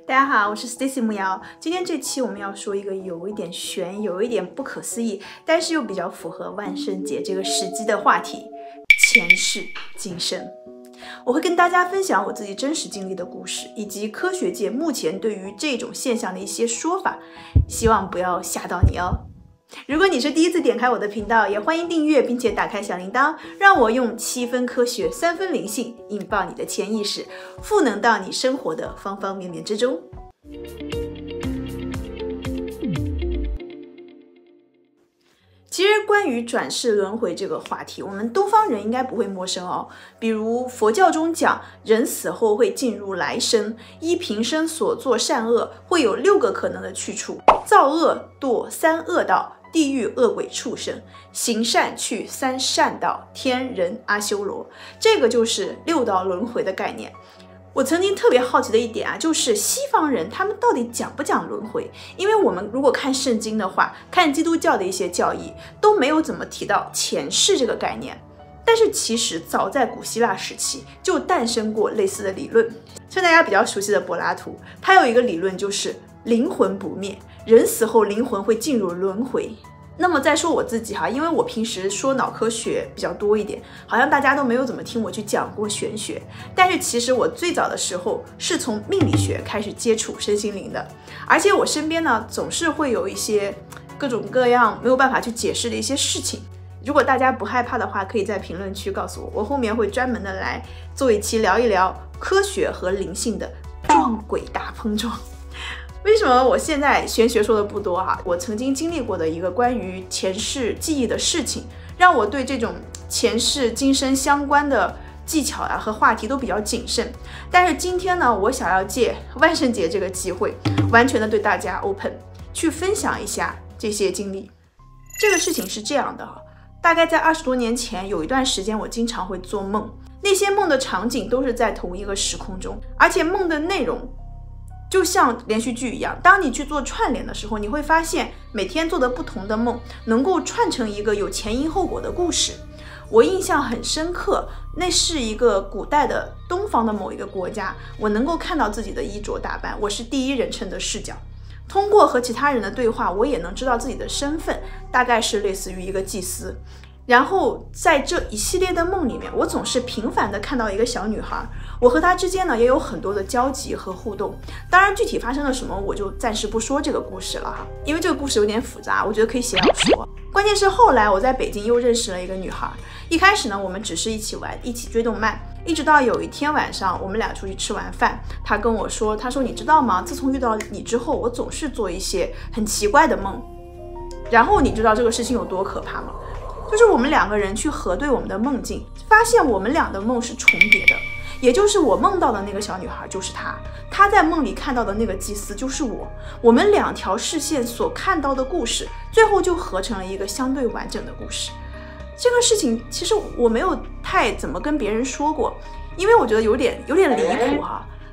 大家好，我是 Stacy 木瑶。今天这期我们要说一个有一点悬、有一点不可思议，但是又比较符合万圣节这个时机的话题——前世今生。我会跟大家分享我自己真实经历的故事，以及科学界目前对于这种现象的一些说法，希望不要吓到你哦。如果你是第一次点开我的频道，也欢迎订阅并且打开小铃铛，让我用7分科学3分灵性引爆你的潜意识，赋能到你生活的方方面面之中。其实关于转世轮回这个话题，我们东方人应该不会陌生哦。比如佛教中讲，人死后会进入来生，依平生所作善恶，会有6个可能的去处：造恶堕3恶道，地狱恶鬼畜生，行善去3善道，天人阿修罗。这个就是6道轮回的概念。我曾经特别好奇的一点就是西方人他们到底讲不讲轮回？因为我们如果看圣经的话，看基督教的一些教义都没有怎么提到前世这个概念。但是其实早在古希腊时期就诞生过类似的理论。像大家比较熟悉的柏拉图，他有一个理论就是灵魂不灭，人死后灵魂会进入轮回。那么再说我自己因为我平时说脑科学比较多一点，好像大家都没有怎么听我去讲过玄学。但是其实我最早的时候是从命理学开始接触身心灵的，而且我身边呢总是会有一些各种各样没有办法去解释的一些事情。如果大家不害怕的话，可以在评论区告诉我，我后面会专门的来做一期聊一聊科学和灵性的撞鬼大碰撞。为什么我现在玄学说的不多我曾经经历过的一个关于前世记忆的事情，让我对这种前世今生相关的技巧和话题都比较谨慎。但是今天呢，我想要借万圣节这个机会，完全的对大家 open， 去分享一下这些经历。这个事情是这样的大概在20多年前，有一段时间我经常会做梦，那些梦的场景都是在同一个时空中，而且梦的内容就像连续剧一样，当你去做串联的时候，你会发现每天做的不同的梦能够串成一个有前因后果的故事。我印象很深刻，那是一个古代的东方的某一个国家，我能够看到自己的衣着打扮，我是第一人称的视角，通过和其他人的对话，我也能知道自己的身份，大概是类似于一个祭司。然后在这一系列的梦里面，我总是频繁的看到一个小女孩，我和她之间呢也有很多的交集和互动。当然具体发生了什么我就暂时不说这个故事了因为这个故事有点复杂，我觉得可以写小说。关键是后来我在北京又认识了一个女孩，一开始呢我们只是一起玩，一起追动漫，一直到有一天晚上我们俩出去吃完饭，她跟我说，她说你知道吗，自从遇到你之后，我总是做一些很奇怪的梦。然后你知道这个事情有多可怕吗？就是我们2个人去核对我们的梦境，发现我们俩的梦是重叠的，也就是我梦到的那个小女孩就是她，她在梦里看到的那个祭司就是我，我们2条视线所看到的故事，最后就合成了一个相对完整的故事。这个事情其实我没有太怎么跟别人说过，因为我觉得有点离谱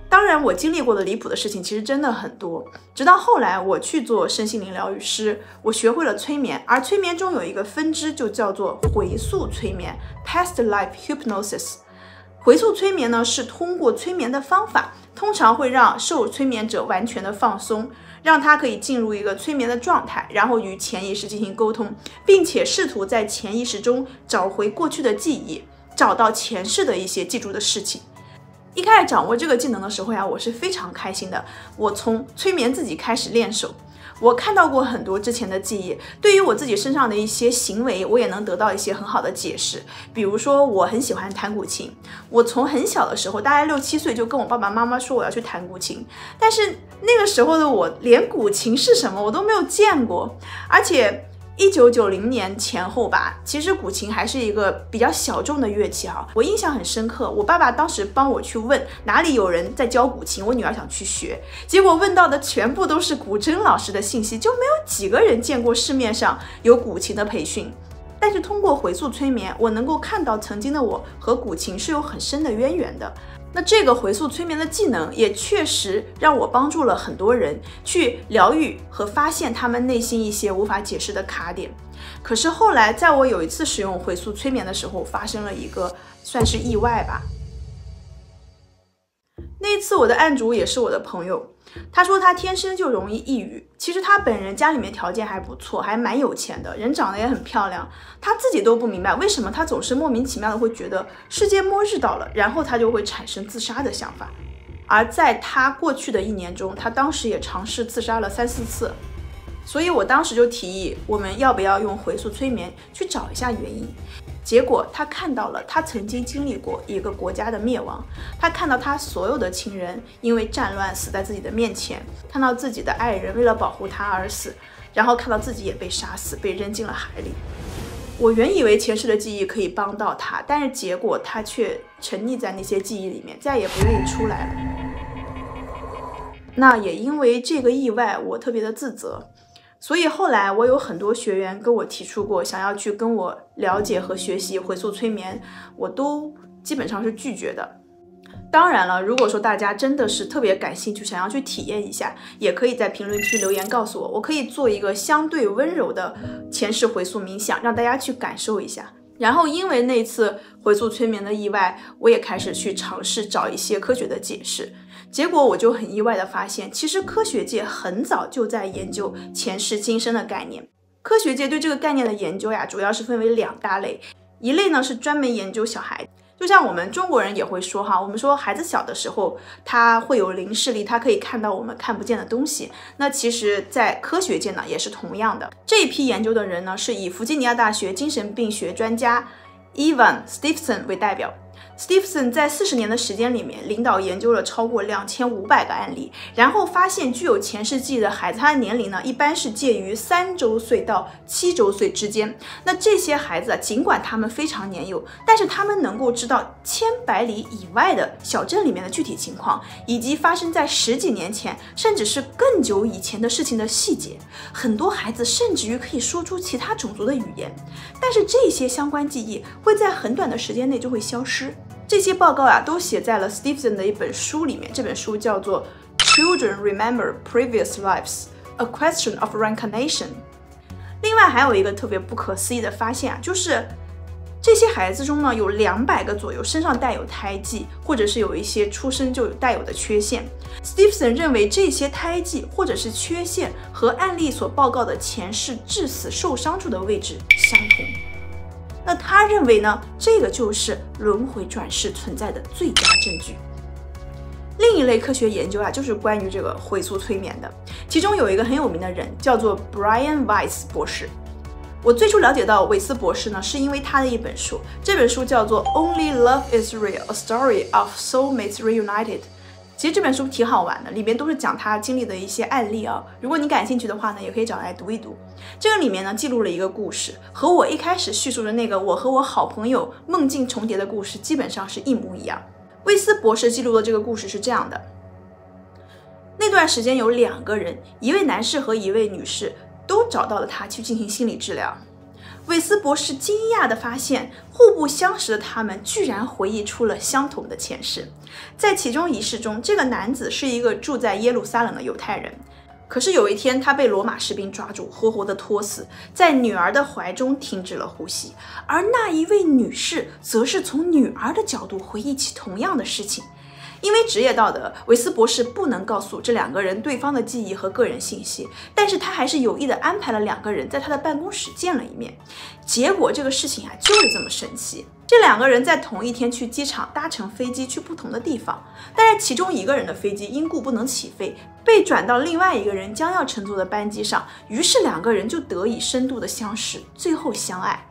当然我经历过的离谱的事情其实真的很多，直到后来我去做身心灵疗愈师，我学会了催眠，而催眠中有一个分支就叫做回溯催眠 Past Life Hypnosis。 回溯催眠呢是通过催眠的方法，通常会让受催眠者完全的放松，让他可以进入一个催眠的状态，然后与潜意识进行沟通，并且试图在潜意识中找回过去的记忆，找到前世的一些记住的事情。一开始掌握这个技能的时候我是非常开心的。我从催眠自己开始练手，我看到过很多之前的记忆，对于我自己身上的一些行为，我也能得到一些很好的解释。比如说我很喜欢弹古琴，我从很小的时候，大概6、7岁就跟我爸爸妈妈说我要去弹古琴，但是那个时候的我连古琴是什么我都没有见过，而且1990年前后吧，其实古琴还是一个比较小众的乐器我印象很深刻，我爸爸当时帮我去问哪里有人在教古琴，我女儿想去学，结果问到的全部都是古筝老师的信息，就没有几个人见过市面上有古琴的培训。但是通过回溯催眠，我能够看到曾经的我和古琴是有很深的渊源的。那这个回溯催眠的技能也确实让我帮助了很多人去疗愈和发现他们内心一些无法解释的卡点。可是后来在我有一次使用回溯催眠的时候，发生了一个算是意外吧。那一次我的案主也是我的朋友，他说他天生就容易抑郁，其实他本人家里面条件还不错，还蛮有钱的，人长得也很漂亮，他自己都不明白为什么他总是莫名其妙的会觉得世界末日到了，然后他就会产生自杀的想法。而在他过去的1年中，他当时也尝试自杀了3、4次。所以我当时就提议，我们要不要用回溯催眠去找一下原因。结果他看到了他曾经经历过一个国家的灭亡，他看到他所有的亲人因为战乱死在自己的面前，看到自己的爱人为了保护他而死，然后看到自己也被杀死，被扔进了海里。我原以为前世的记忆可以帮到他，但是结果他却沉溺在那些记忆里面，再也不愿意出来了。那也因为这个意外，我特别的自责。所以后来我有很多学员跟我提出过想要去跟我了解和学习回溯催眠，我都基本上是拒绝的。当然了，如果说大家真的是特别感兴趣，想要去体验一下，也可以在评论区留言告诉我，我可以做一个相对温柔的前世回溯冥想，让大家去感受一下。然后因为那次回溯催眠的意外，我也开始去尝试找一些科学的解释。结果我就很意外的发现，其实科学界很早就在研究前世今生的概念。科学界对这个概念的研究呀，主要是分为2大类。一类呢是专门研究小孩，就像我们中国人也会说哈，我们说孩子小的时候他会有灵视力，他可以看到我们看不见的东西。那其实在科学界呢也是同样的。这一批研究的人呢是以弗吉尼亚大学精神病学专家 Evan Stephenson 为代表。Stephenson 在40年的时间里面，领导研究了超过2500个案例，然后发现具有前世记忆的孩子，他的年龄呢一般是介于3周岁到7周岁之间。那这些孩子尽管他们非常年幼，但是他们能够知道千百里以外的小镇里面的具体情况，以及发生在10几年前甚至是更久以前的事情的细节。很多孩子甚至于可以说出其他种族的语言，但是这些相关记忆会在很短的时间内就会消失。这些报告都写在了 Stephenson 的一本书里面，这本书叫做 Children Remember Previous Lives: A Question of Reincarnation。 另外还有一个特别不可思议的发现就是这些孩子中呢，有200个左右身上带有胎记，或者是有一些出生就有带有的缺陷。Stephenson 认为这些胎记或者是缺陷和案例所报告的前世致死受伤处的位置相同。那他认为呢，这个就是轮回转世存在的最佳证据。另一类科学研究就是关于这个回溯催眠的，其中有一个很有名的人叫做 Brian Weiss 博士。我最初了解到韦斯博士呢，是因为他的一本书，这本书叫做 Only Love is Real: A Story of Soulmates Reunited。其实这本书挺好玩的，里面都是讲他经历的一些案例如果你感兴趣的话呢，也可以找来读一读。这个里面呢记录了一个故事，和我一开始叙述的那个我和我好朋友梦境重叠的故事基本上是一模一样。魏斯博士记录的这个故事是这样的：那段时间有2个人，一位男士和一位女士都找到了他去进行心理治疗。韦斯博士惊讶地发现，互不相识的他们居然回忆出了相同的前世。在其中一世中，这个男子是一个住在耶路撒冷的犹太人，可是有一天他被罗马士兵抓住，活活地拖死，在女儿的怀中停止了呼吸。而那一位女士则是从女儿的角度回忆起同样的事情。因为职业道德，韦斯博士不能告诉这2个人对方的记忆和个人信息，但是他还是有意的安排了2个人在他的办公室见了一面。结果这个事情就是这么神奇，这2个人在同一天去机场搭乘飞机去不同的地方，但是其中一个人的飞机因故不能起飞，被转到另外一个人将要乘坐的班机上，于是2个人就得以深度的相识，最后相爱。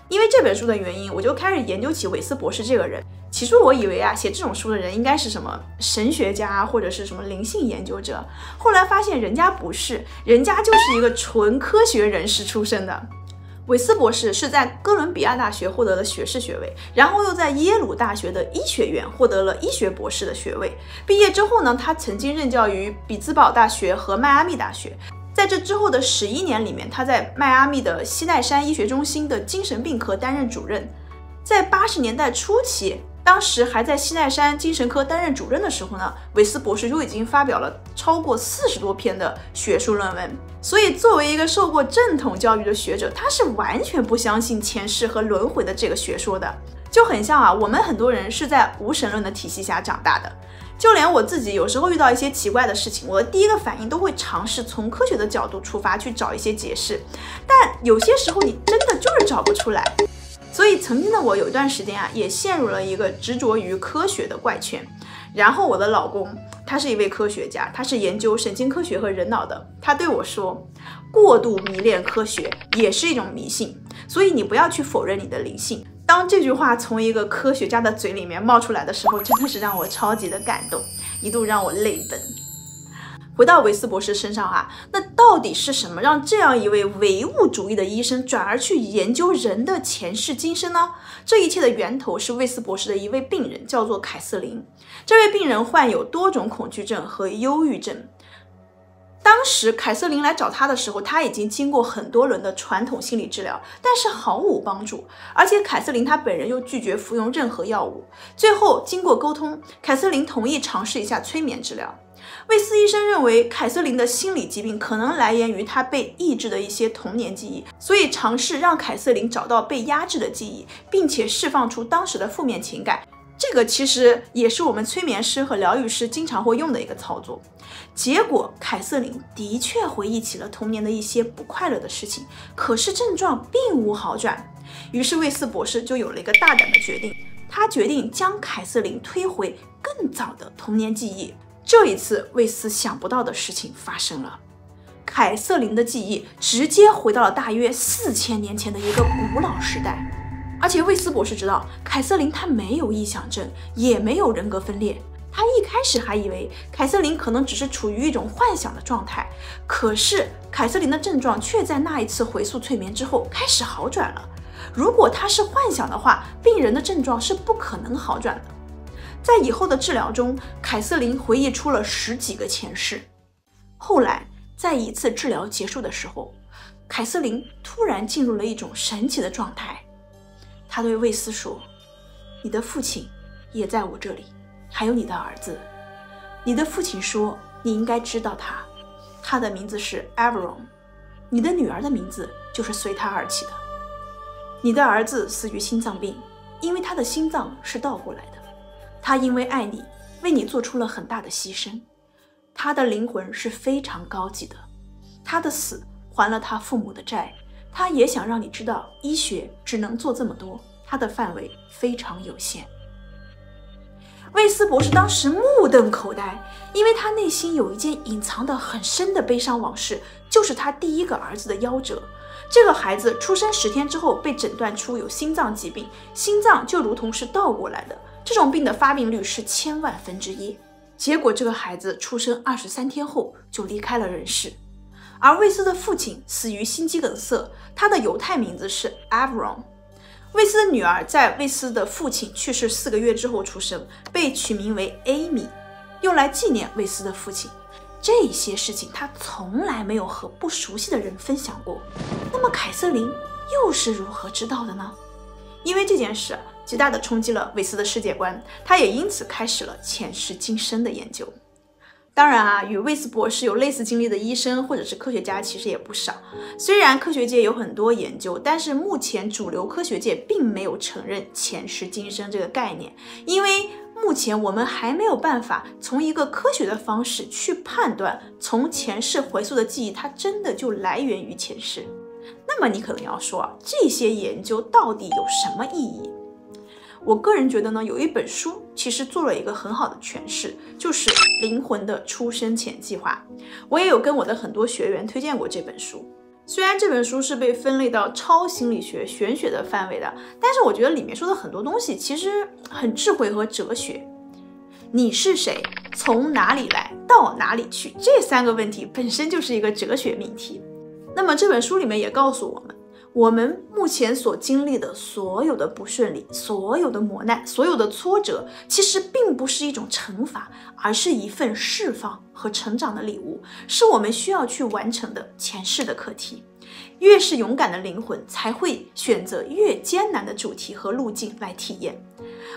因为这本书的原因，我就开始研究起韦斯博士这个人。起初我以为写这种书的人应该是什么神学家或者是什么灵性研究者，后来发现人家不是，人家就是一个纯科学人士出身的。韦斯博士是在哥伦比亚大学获得了学士学位，然后又在耶鲁大学的医学院获得了医学博士的学位。毕业之后呢，他曾经任教于比兹堡大学和迈阿密大学。在这之后的11年里面，他在迈阿密的西奈山医学中心的精神病科担任主任。在80年代初期，当时还在西奈山精神科担任主任的时候呢，韦斯博士就已经发表了超过40多篇的学术论文。所以作为一个受过正统教育的学者，他是完全不相信前世和轮回的这个学说的。就很像我们很多人是在无神论的体系下长大的。就连我自己有时候遇到一些奇怪的事情，我的第一个反应都会尝试从科学的角度出发去找一些解释，但有些时候你真的就是找不出来。所以曾经的我有一段时间也陷入了一个执着于科学的怪圈。然后我的老公他是一位科学家，他是研究神经科学和人脑的，他对我说，过度迷恋科学也是一种迷信，所以你不要去否认你的灵性。当这句话从一个科学家的嘴里面冒出来的时候，真的是让我超级的感动，一度让我泪奔。回到韦斯博士身上那到底是什么让这样一位唯物主义的医生转而去研究人的前世今生呢？这一切的源头是魏斯博士的一位病人，叫做凯瑟琳。这位病人患有多种恐惧症和忧郁症。当时凯瑟琳来找他的时候，他已经经过很多轮的传统心理治疗，但是毫无帮助，而且凯瑟琳她本人又拒绝服用任何药物。最后经过沟通，凯瑟琳同意尝试一下催眠治疗。魏斯医生认为凯瑟琳的心理疾病可能来源于她被抑制的一些童年记忆，所以尝试让凯瑟琳找到被压制的记忆，并且释放出当时的负面情感。这个其实也是我们催眠师和疗愈师经常会用的一个操作。结果凯瑟琳的确回忆起了童年的一些不快乐的事情，可是症状并无好转。于是魏斯博士就有了一个大胆的决定，他决定将凯瑟琳推回更早的童年记忆。这一次魏斯想不到的事情发生了，凯瑟琳的记忆直接回到了大约4000年前的一个古老时代。而且魏斯博士知道凯瑟琳她没有臆想症，也没有人格分裂。他一开始还以为凯瑟琳可能只是处于一种幻想的状态，可是凯瑟琳的症状却在那一次回溯催眠之后开始好转了。如果她是幻想的话，病人的症状是不可能好转的。在以后的治疗中，凯瑟琳回忆出了10几个前世。后来在一次治疗结束的时候，凯瑟琳突然进入了一种神奇的状态。他对魏斯说，你的父亲也在我这里，还有你的儿子。你的父亲说你应该知道他，他的名字是 Averon， 你的女儿的名字就是随他而起的。你的儿子死于心脏病，因为他的心脏是倒过来的。他因为爱你，为你做出了很大的牺牲。他的灵魂是非常高级的，他的死还了他父母的债。他也想让你知道，医学只能做这么多，它的范围非常有限。魏斯博士当时目瞪口呆，因为他内心有一件隐藏得很深的悲伤往事，就是他第一个儿子的夭折。这个孩子出生10天之后被诊断出有心脏疾病，心脏就如同是倒过来的，这种病的发病率是1000万分之一。结果这个孩子出生23天后就离开了人世。而魏斯的父亲死于心肌梗塞，他的犹太名字是 Averon。 魏斯的女儿在魏斯的父亲去世4个月之后出生，被取名为 Amy， 用来纪念魏斯的父亲。这些事情他从来没有和不熟悉的人分享过。那么凯瑟琳又是如何知道的呢？因为这件事极大地冲击了魏斯的世界观，他也因此开始了前世今生的研究。当然与魏斯博士有类似经历的医生或者是科学家其实也不少。虽然科学界有很多研究，但是目前主流科学界并没有承认前世今生这个概念，因为目前我们还没有办法从一个科学的方式去判断从前世回溯的记忆它真的就来源于前世。那么你可能要说这些研究到底有什么意义？我个人觉得呢，有一本书其实做了一个很好的诠释，就是《灵魂的出生前计划》。我也有跟我的很多学员推荐过这本书。虽然这本书是被分类到超心理学玄学的范围的，但是我觉得里面说的很多东西其实很智慧和哲学。你是谁？从哪里来？到哪里去？这3个问题本身就是一个哲学命题。那么这本书里面也告诉我们，我们目前所经历的所有的不顺利，所有的磨难，所有的挫折，其实并不是一种惩罚，而是一份释放和成长的礼物，是我们需要去完成的前世的课题。越是勇敢的灵魂，才会选择越艰难的主题和路径来体验。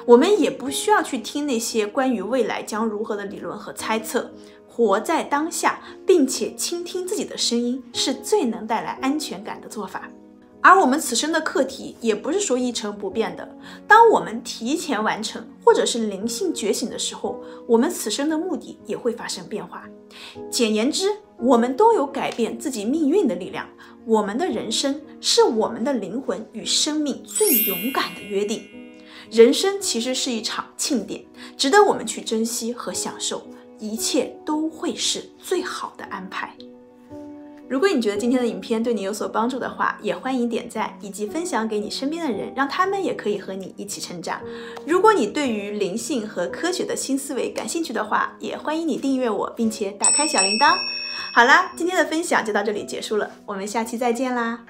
我们也不需要去听那些关于未来将如何的理论和猜测，活在当下，并且倾听自己的声音，是最能带来安全感的做法。而我们此生的课题也不是说一成不变的。当我们提前完成，或者是灵性觉醒的时候，我们此生的目的也会发生变化。简言之，我们都有改变自己命运的力量。我们的人生是我们的灵魂与生命最勇敢的约定。人生其实是一场庆典，值得我们去珍惜和享受，一切都会是最好的安排。如果你觉得今天的影片对你有所帮助的话，也欢迎点赞以及分享给你身边的人，让他们也可以和你一起成长。如果你对于灵性和科学的新思维感兴趣的话，也欢迎你订阅我，并且打开小铃铛。好啦，今天的分享就到这里结束了，我们下期再见啦。